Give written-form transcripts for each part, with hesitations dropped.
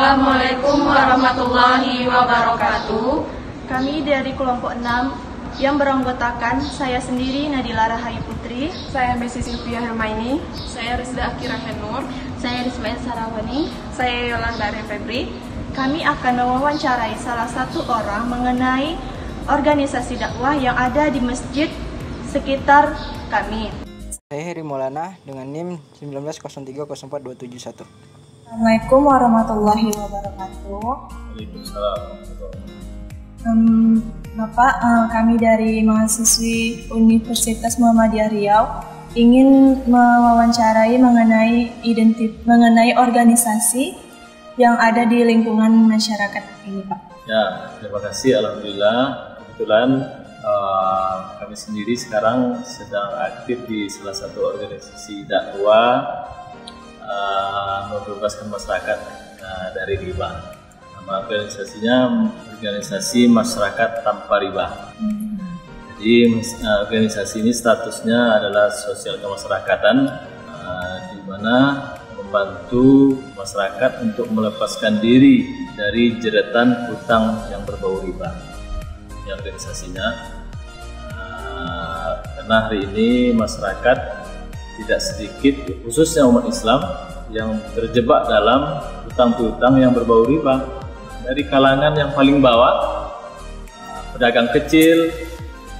Assalamualaikum warahmatullahi wabarakatuh. Kami dari kelompok 6 yang beranggotakan saya sendiri Nadila Rahayu Putri, saya Messi Sylvia Hermaini, saya Rizda Akira Henur, saya Rismail Sarawani, saya Yolanda Febri. Kami akan mewawancarai salah satu orang mengenai organisasi dakwah yang ada di masjid sekitar kami. Saya Heri Maulana dengan NIM 1903042771. Assalamualaikum warahmatullahi wabarakatuh. Waalaikumsalam. Bapak, kami dari mahasiswi Universitas Muhammadiyah Riau ingin mewawancarai mengenai organisasi yang ada di lingkungan masyarakat ini, Pak. Ya, terima kasih. Alhamdulillah, kebetulan kami sendiri sekarang sedang aktif di salah satu organisasi dakwah membebaskan masyarakat dari riba. Nama organisasinya Organisasi Masyarakat Tanpa Riba. Jadi organisasi ini statusnya adalah sosial kemasyarakatan, di mana membantu masyarakat untuk melepaskan diri dari jeratan hutang yang berbau riba. Ini organisasinya, karena hari ini masyarakat tidak sedikit, khususnya umat Islam, yang terjebak dalam hutang piutang yang berbau riba. Dari kalangan yang paling bawah, pedagang kecil,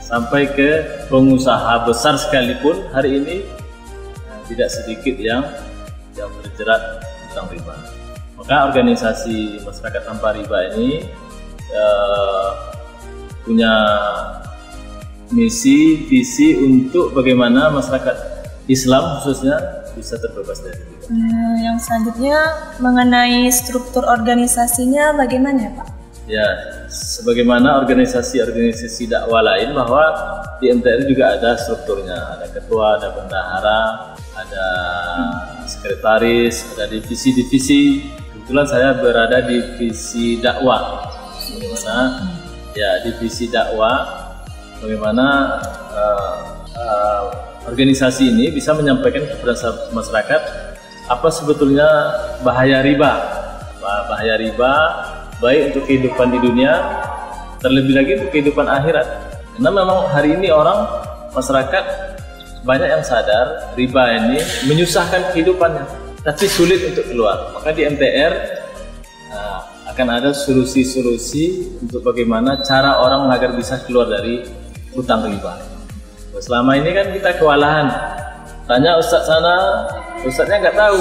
sampai ke pengusaha besar sekalipun, hari ini tidak sedikit yang terjerat hutang riba. Maka organisasi Masyarakat Tanpa Riba ini punya misi, visi untuk bagaimana masyarakat Islam khususnya bisa terbebas dari riba. Yang selanjutnya mengenai struktur organisasinya bagaimana, Pak? Ya, sebagaimana organisasi-organisasi dakwah lain, bahwa di MTR juga ada strukturnya, ada ketua, ada bendahara, ada sekretaris, ada divisi-divisi. Kebetulan saya berada di divisi dakwah, bagaimana ya divisi dakwah, bagaimana organisasi ini bisa menyampaikan kepada masyarakat apa sebetulnya bahaya riba, bahaya riba baik untuk kehidupan di dunia, terlebih lagi untuk kehidupan akhirat. Karena memang hari ini masyarakat banyak yang sadar riba ini menyusahkan kehidupannya, tapi sulit untuk keluar. Maka di MTR akan ada solusi-solusi untuk bagaimana cara orang agar bisa keluar dari hutang riba. Selama ini kan kita kewalahan, tanya ustadz sana, ustadznya nggak tahu,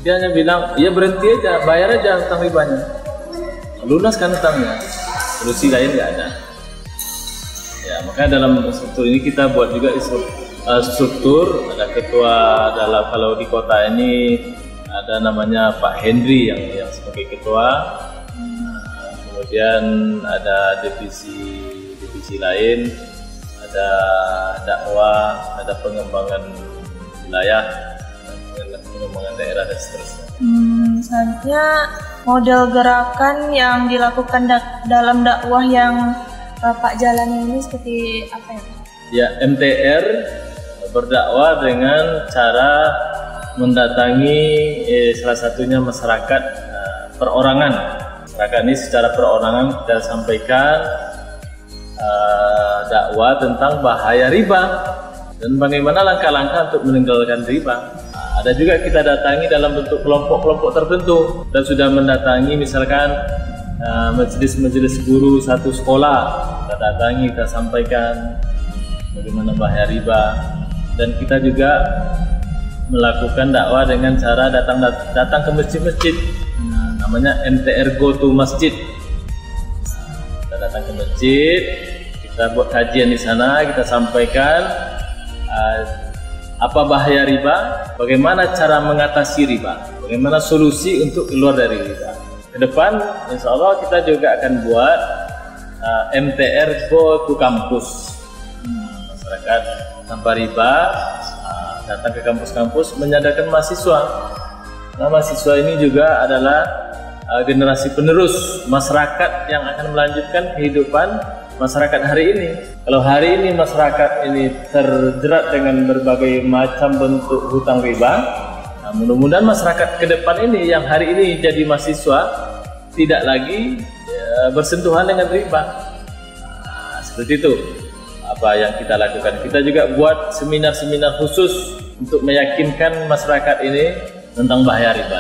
dia hanya bilang, ya berhenti aja, bayar aja hutang ribanya, lunaskan hutangnya, solusi lain nggak ada. Ya, maka dalam struktur ini kita buat juga struktur, ada ketua, kalau di kota ini ada namanya Pak Henry yang sebagai ketua, kemudian ada divisi lain, ada dakwah, ada pengembangan wilayah, pengembangan daerah dan seterusnya. Selanjutnya model gerakan yang dilakukan dalam dakwah yang Bapak jalani ini seperti apa ya? Ya, MTR berdakwah dengan cara mendatangi salah satunya masyarakat perorangan. Masyarakat ini secara perorangan kita sampaikan dakwah tentang bahaya riba dan bagaimana langkah-langkah untuk meninggalkan riba. Ada juga kita datangi dalam bentuk kelompok-kelompok tertentu, dan sudah mendatangi misalkan majelis-majelis guru satu sekolah, kita datangi, kita sampaikan bagaimana bahaya riba. Dan kita juga melakukan dakwah dengan cara datang ke masjid-masjid, namanya MTR Go to Masjid. Kita datang ke masjid, kita buat kajian di sana, kita sampaikan apa bahaya riba, bagaimana cara mengatasi riba, bagaimana solusi untuk keluar dari riba. Ke depan, insya Allah kita juga akan buat MTR Go to Kampus. Masyarakat tanpa riba datang ke kampus-kampus menyadarkan mahasiswa. Nah, mahasiswa ini juga adalah generasi penerus masyarakat yang akan melanjutkan kehidupan masyarakat hari ini. Kalau hari ini masyarakat ini terjerat dengan berbagai macam bentuk hutang riba, Nah, mudah-mudahan masyarakat ke depan ini yang hari ini jadi mahasiswa tidak lagi bersentuhan dengan riba. Nah, seperti itu apa yang kita lakukan. Kita juga buat seminar-seminar khusus untuk meyakinkan masyarakat ini tentang bahaya riba.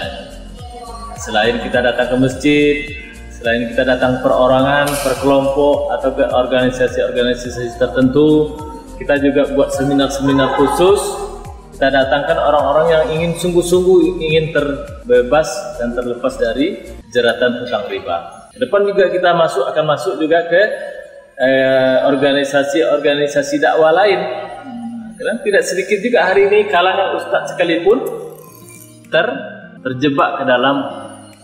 Selain kita datang ke masjid, selain kita datang perorangan, per kelompok atau ke organisasi-organisasi tertentu, kita juga buat seminar-seminar khusus. Kita datangkan orang-orang yang ingin sungguh-sungguh ingin terbebas dan terlepas dari jeratan hutang riba. Ke depan juga kita akan masuk juga ke organisasi-organisasi dakwah lain. Karena tidak sedikit juga hari ini kalangan ustaz sekalipun terjebak ke dalam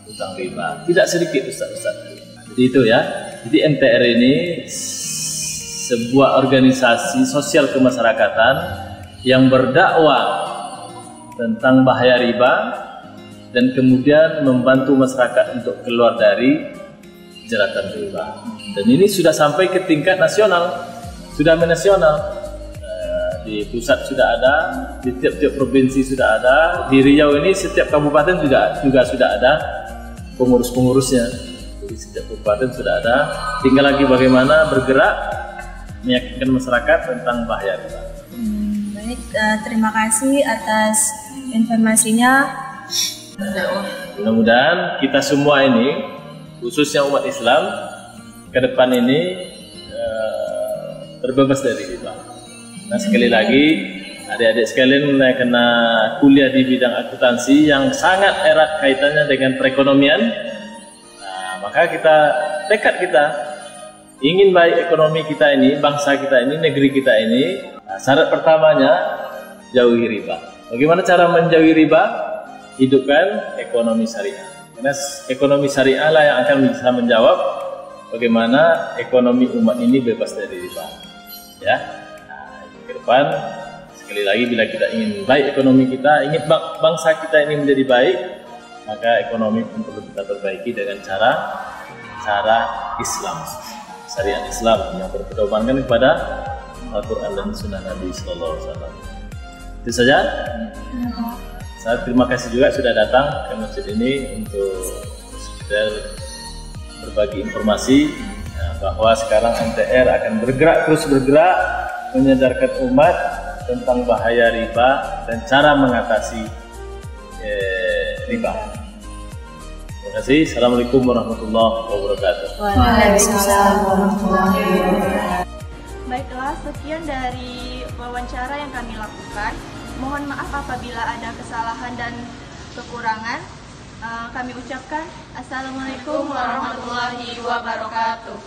hutang riba. Tidak sedikit ustaz-ustaz. Jadi itu ya. Jadi MTR ini sebuah organisasi sosial kemasyarakatan yang berdakwah tentang bahaya riba dan kemudian membantu masyarakat untuk keluar dari jeratan riba. Dan ini sudah sampai ke tingkat nasional, sudah menasional. Di pusat sudah ada, di tiap-tiap provinsi sudah ada, di Riau ini setiap kabupaten juga sudah ada pengurus-pengurusnya. Jadi setiap kabupaten sudah ada, tinggal lagi bagaimana bergerak meyakinkan masyarakat tentang bahaya riba. Baik, terima kasih atas informasinya. Mudah-mudahan kita semua ini, khususnya umat Islam, ke depan ini terbebas dari riba. Nah, sekali lagi, adik-adik sekalian kena kuliah di bidang akuntansi yang sangat erat kaitannya dengan perekonomian. Nah, maka tekad kita ingin baik ekonomi kita ini, bangsa kita ini, negeri kita ini. Nah, syarat pertamanya jauhi riba. Bagaimana cara menjauhi riba? Hidupkan ekonomi syariah. Karena ekonomi syariah lah yang akan bisa menjawab bagaimana ekonomi umat ini bebas dari riba. Ya. Ke depan, sekali lagi bila kita ingin baik ekonomi kita, ingin bangsa kita ini menjadi baik, maka ekonomi pun perlu kita perbaiki dengan cara Islam, syariat Islam yang berpedomankan kepada Al-Quran dan Sunnah Nabi Sallallahu Alaihi Wasallam. Itu saja. Saya terima kasih juga sudah datang ke masjid ini untuk sekedar berbagi informasi bahwa sekarang MTR akan terus bergerak menyadarkan umat tentang bahaya riba dan cara mengatasi riba. Terima kasih. Assalamualaikum warahmatullahi wabarakatuh. Waalaikumsalam warahmatullahi wabarakatuh. Baiklah, sekian dari wawancara yang kami lakukan. Mohon maaf apabila ada kesalahan dan kekurangan. Kami ucapkan Assalamualaikum warahmatullahi wabarakatuh.